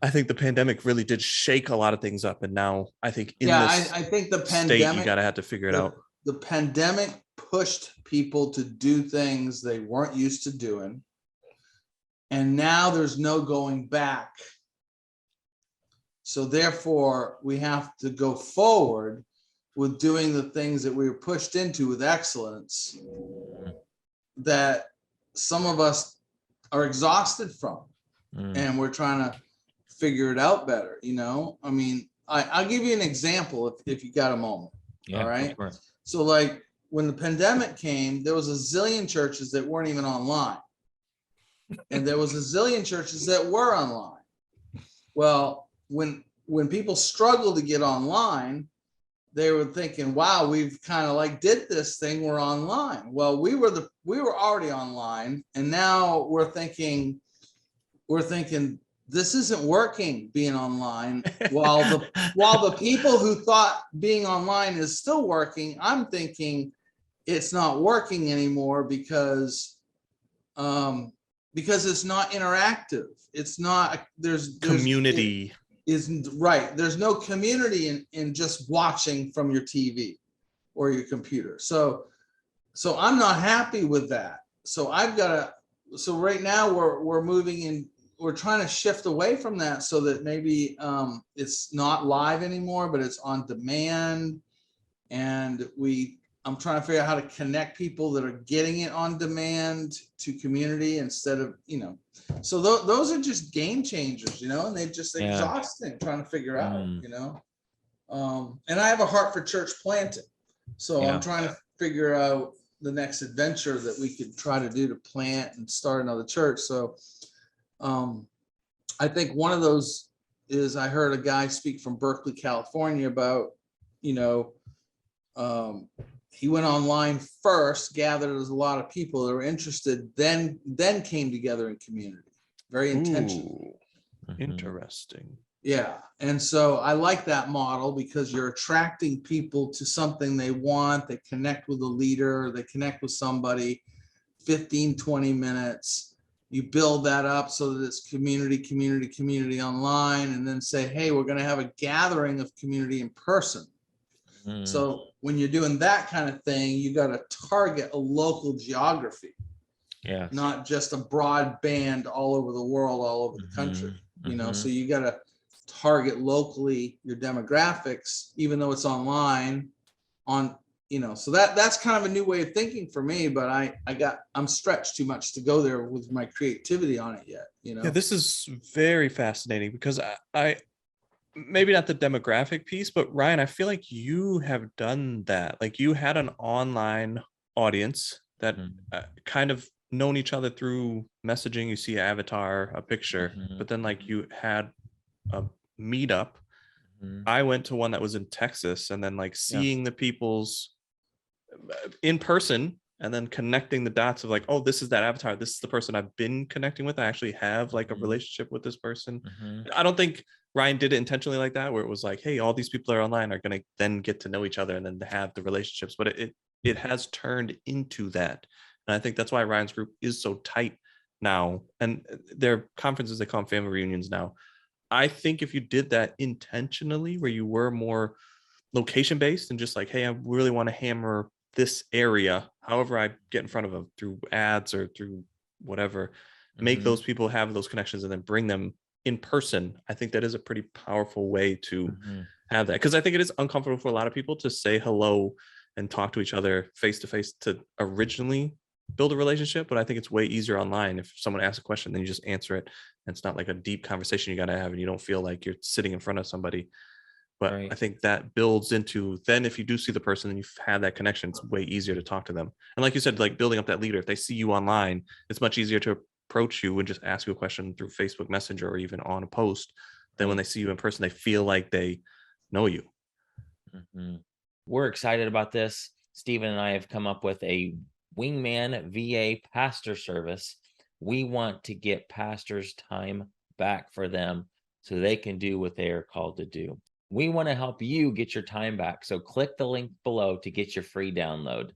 I think the pandemic really did shake a lot of things up. And now I think in Yeah, this I think the state, you pandemic, got to have to figure it the, out. the pandemic pushed people to do things they weren't used to doing. And now there's no going back. So therefore, we have to go forward with doing the things that we were pushed into with excellence that some of us are exhausted from. And we're trying to figure it out better, you know? I mean, I'll give you an example if you got a moment. Yeah, all right. go for it. So like when the pandemic came, there was a zillion churches that weren't even online. And there was a zillion churches that were online. Well, when people struggled to get online, they were thinking, wow, we've kind of like did this thing, we're online. Well, we were already online, and now we're thinking this isn't working being online. While the people who thought being online is still working, I'm thinking it's not working anymore because it's not interactive. It's not, there's Community. Isn't right. There's no community in just watching from your TV or your computer. So I'm not happy with that. So so right now we're moving in, we're trying to shift away from that so that maybe it's not live anymore, but it's on demand. And I'm trying to figure out how to connect people that are getting it on demand to community instead of, so those are just game changers, and they just exhausting trying to figure out, and I have a heart for church planting. So I'm trying to figure out the next adventure that we could try to do to plant and start another church. So I think one of those is, I heard a guy speak from Berkeley, California about, he went online first, gathered a lot of people that were interested, then came together in community. Very intentional. Interesting. Yeah. And so I like that model because you're attracting people to something they want. They connect with a leader, they connect with somebody, 15, 20 minutes. You build that up so that it's community online, and then say, hey, we're going to have a gathering of community in person. So when you're doing that kind of thing, you got to target a local geography, not just a broad band all over the world, all over the country. So you got to target locally your demographics, even though it's online. So that's kind of a new way of thinking for me. But I'm stretched too much to go there with my creativity on it yet. Yeah, this is very fascinating because I maybe not the demographic piece, but Ryan, I feel like you have done that. Like you had an online audience that kind of known each other through messaging. You see an avatar, a picture, but then like you had a meetup. I went to one that was in Texas, and then like seeing the people's in person and then connecting the dots of like, oh, this is that avatar. This is the person I've been connecting with. I actually have like a relationship with this person. I don't think Ryan did it intentionally like that, where it was like, hey, all these people are online are going to then get to know each other and then have the relationships. But it has turned into that. And I think that's why Ryan's group is so tight now. And their conferences, they call them family reunions now. I think if you did that intentionally, where you were more location based and just like, hey, I really want to hammer this area, however I get in front of them through ads or through whatever, make those people have those connections and then bring them in person. I think that is a pretty powerful way to have that, because I think it is uncomfortable for a lot of people to say hello and talk to each other face to face to originally build a relationship. But I think it's way easier online. If someone asks a question, then you just answer it, and it's not like a deep conversation you got to have, and you don't feel like you're sitting in front of somebody. But I think that builds into, then if you do see the person and you've had that connection, it's way easier to talk to them. And like you said, like building up that leader, if they see you online, it's much easier to approach you and just ask you a question through Facebook Messenger or even on a post. Then when they see you in person, they feel like they know you. We're excited about this. Stephen and I have come up with a Wingman VA pastor service. We want to get pastors' time back for them so they can do what they are called to do. We want to help you get your time back. So click the link below to get your free download.